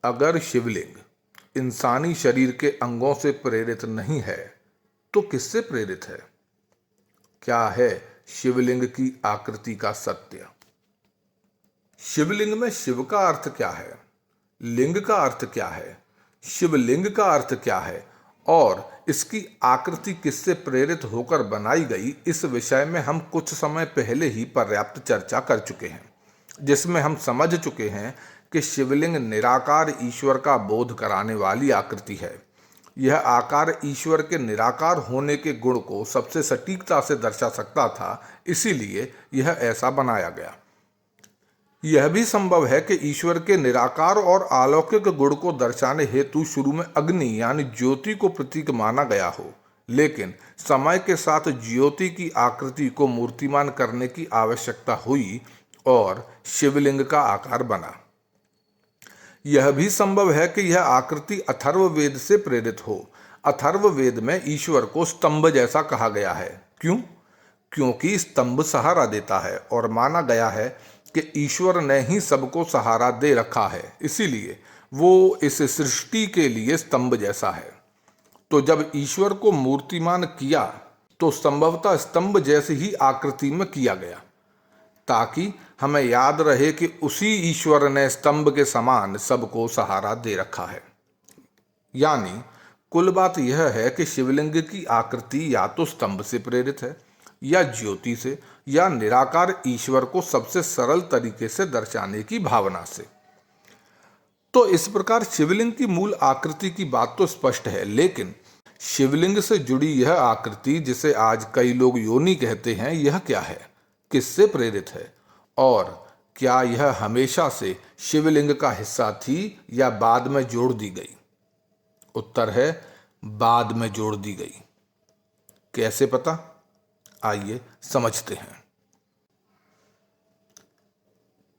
अगर शिवलिंग इंसानी शरीर के अंगों से प्रेरित नहीं है तो किससे प्रेरित है? क्या है शिवलिंग की आकृति का सत्य? शिवलिंग में शिव का अर्थ क्या है? लिंग का अर्थ क्या है? शिवलिंग का अर्थ क्या है? और इसकी आकृति किससे प्रेरित होकर बनाई गई, इस विषय में हम कुछ समय पहले ही पर्याप्त चर्चा कर चुके हैं, जिसमें हम समझ चुके हैं कि शिवलिंग निराकार ईश्वर का बोध कराने वाली आकृति है। यह आकार ईश्वर के निराकार होने के गुण को सबसे सटीकता से दर्शा सकता था, इसीलिए यह ऐसा बनाया गया। यह भी संभव है कि ईश्वर के निराकार और अलौकिक गुण को दर्शाने हेतु शुरू में अग्नि यानी ज्योति को प्रतीक माना गया हो, लेकिन समय के साथ ज्योति की आकृति को मूर्तिमान करने की आवश्यकता हुई और शिवलिंग का आकार बना। यह भी संभव है कि यह आकृति अथर्ववेद से प्रेरित हो। अथर्ववेद में ईश्वर को स्तंभ जैसा कहा गया है। क्यों? क्योंकि स्तंभ सहारा देता है और माना गया है कि ईश्वर ने ही सबको सहारा दे रखा है, इसीलिए वो इस सृष्टि के लिए स्तंभ जैसा है। तो जब ईश्वर को मूर्तिमान किया तो संभवतः स्तंभ जैसी ही आकृति में किया गया, ताकि हमें याद रहे कि उसी ईश्वर ने स्तंभ के समान सबको सहारा दे रखा है। यानी कुल बात यह है कि शिवलिंग की आकृति या तो स्तंभ से प्रेरित है, या ज्योति से, या निराकार ईश्वर को सबसे सरल तरीके से दर्शाने की भावना से। तो इस प्रकार शिवलिंग की मूल आकृति की बात तो स्पष्ट है, लेकिन शिवलिंग से जुड़ी यह आकृति, जिसे आज कई लोग योनि कहते हैं, यह क्या है? किससे प्रेरित है? और क्या यह हमेशा से शिवलिंग का हिस्सा थी या बाद में जोड़ दी गई? उत्तर है बाद में जोड़ दी गई। कैसे पता? आइए समझते हैं।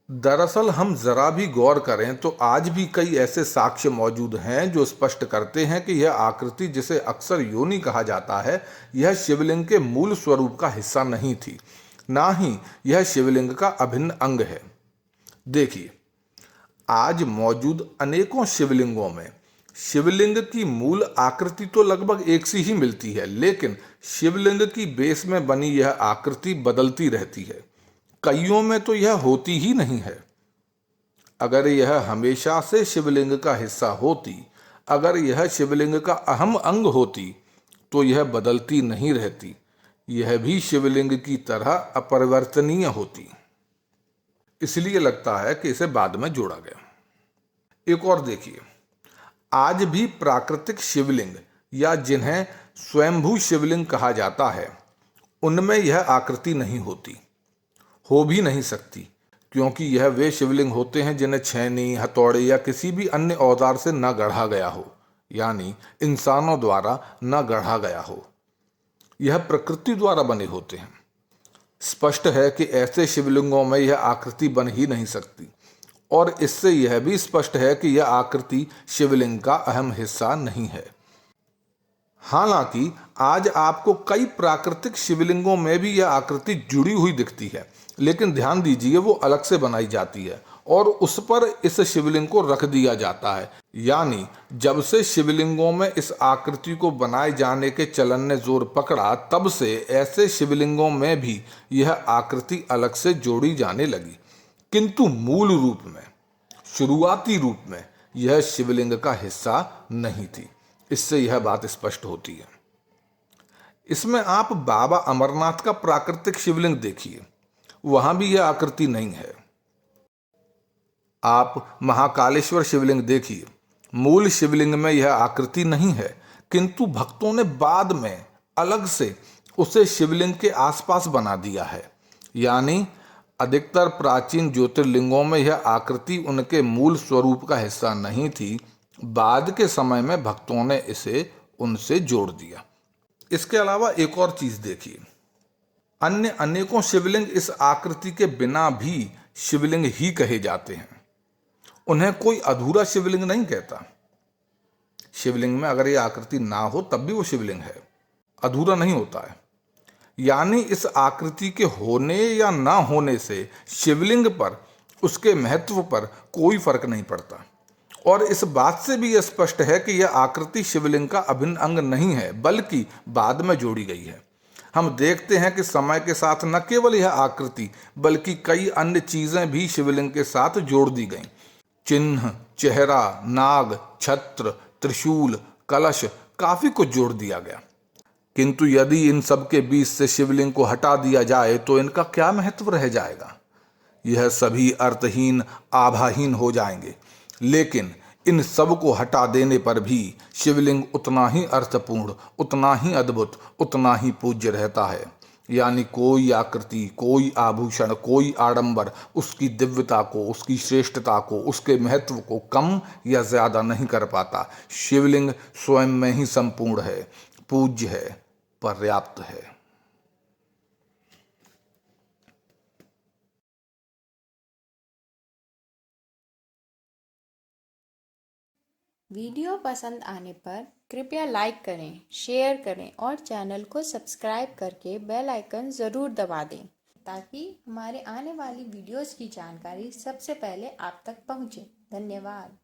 दरअसल हम जरा भी गौर करें तो आज भी कई ऐसे साक्ष्य मौजूद हैं जो स्पष्ट करते हैं कि यह आकृति, जिसे अक्सर योनि कहा जाता है, यह शिवलिंग के मूल स्वरूप का हिस्सा नहीं थी, ना ही यह शिवलिंग का अभिन्न अंग है। देखिए, आज मौजूद अनेकों शिवलिंगों में शिवलिंग की मूल आकृति तो लगभग एक सी ही मिलती है, लेकिन शिवलिंग की बेस में बनी यह आकृति बदलती रहती है। कईयों में तो यह होती ही नहीं है। अगर यह हमेशा से शिवलिंग का हिस्सा होती, अगर यह शिवलिंग का अहम अंग होती, तो यह बदलती नहीं रहती, यह भी शिवलिंग की तरह अपरिवर्तनीय होती। इसलिए लगता है कि इसे बाद में जोड़ा गया। एक और देखिए, आज भी प्राकृतिक शिवलिंग या जिन्हें स्वयंभू शिवलिंग कहा जाता है, उनमें यह आकृति नहीं होती, हो भी नहीं सकती, क्योंकि यह वे शिवलिंग होते हैं जिन्हें छेनी, हथौड़े या किसी भी अन्य औजार से न गढ़ा गया हो, यानी इंसानों द्वारा न गढ़ा गया हो। यह प्रकृति द्वारा बने होते हैं। स्पष्ट है कि ऐसे शिवलिंगों में यह आकृति बन ही नहीं सकती, और इससे यह भी स्पष्ट है कि यह आकृति शिवलिंग का अहम हिस्सा नहीं है। हालांकि आज आपको कई प्राकृतिक शिवलिंगों में भी यह आकृति जुड़ी हुई दिखती है, लेकिन ध्यान दीजिए, वो अलग से बनाई जाती है और उस पर इस शिवलिंग को रख दिया जाता है। यानी जब से शिवलिंगों में इस आकृति को बनाए जाने के चलन ने जोर पकड़ा, तब से ऐसे शिवलिंगों में भी यह आकृति अलग से जोड़ी जाने लगी, किंतु मूल रूप में, शुरुआती रूप में यह शिवलिंग का हिस्सा नहीं थी। इससे यह बात स्पष्ट होती है। इसमें आप बाबा अमरनाथ का प्राकृतिक शिवलिंग देखिए, वहां भी यह आकृति नहीं है। आप महाकालेश्वर शिवलिंग देखिए, मूल शिवलिंग में यह आकृति नहीं है, किंतु भक्तों ने बाद में अलग से उसे शिवलिंग के आसपास बना दिया है। यानी अधिकतर प्राचीन ज्योतिर्लिंगों में यह आकृति उनके मूल स्वरूप का हिस्सा नहीं थी, बाद के समय में भक्तों ने इसे उनसे जोड़ दिया। इसके अलावा एक और चीज देखिए, अन्य अनेकों शिवलिंग इस आकृति के बिना भी शिवलिंग ही कहे जाते हैं। उन्हें कोई अधूरा शिवलिंग नहीं कहता। शिवलिंग में अगर यह आकृति ना हो तब भी वो शिवलिंग है, अधूरा नहीं होता है। यानी इस आकृति के होने या ना होने से शिवलिंग पर, उसके महत्व पर कोई फर्क नहीं पड़ता। और इस बात से भी यह स्पष्ट है कि यह आकृति शिवलिंग का अभिन्न अंग नहीं है, बल्कि बाद में जोड़ी गई है। हम देखते हैं कि समय के साथ न केवल यह आकृति बल्कि कई अन्य चीजें भी शिवलिंग के साथ जोड़ दी गईं। चिन्ह, चेहरा, नाग, छत्र, त्रिशूल, कलश, काफी कुछ जोड़ दिया गया। किंतु यदि इन सब के बीच से शिवलिंग को हटा दिया जाए तो इनका क्या महत्व रह जाएगा? यह सभी अर्थहीन, आभाहीन हो जाएंगे। लेकिन इन सब को हटा देने पर भी शिवलिंग उतना ही अर्थपूर्ण, उतना ही अद्भुत, उतना ही पूज्य रहता है। यानी कोई आकृति, कोई आभूषण, कोई आडंबर उसकी दिव्यता को, उसकी श्रेष्ठता को, उसके महत्व को कम या ज्यादा नहीं कर पाता। शिवलिंग स्वयं में ही संपूर्ण है, पूज्य है, पर्याप्त है। वीडियो पसंद आने पर कृपया लाइक करें, शेयर करें और चैनल को सब्सक्राइब करके बेल आइकन ज़रूर दबा दें ताकि हमारे आने वाली वीडियोस की जानकारी सबसे पहले आप तक पहुंचे। धन्यवाद।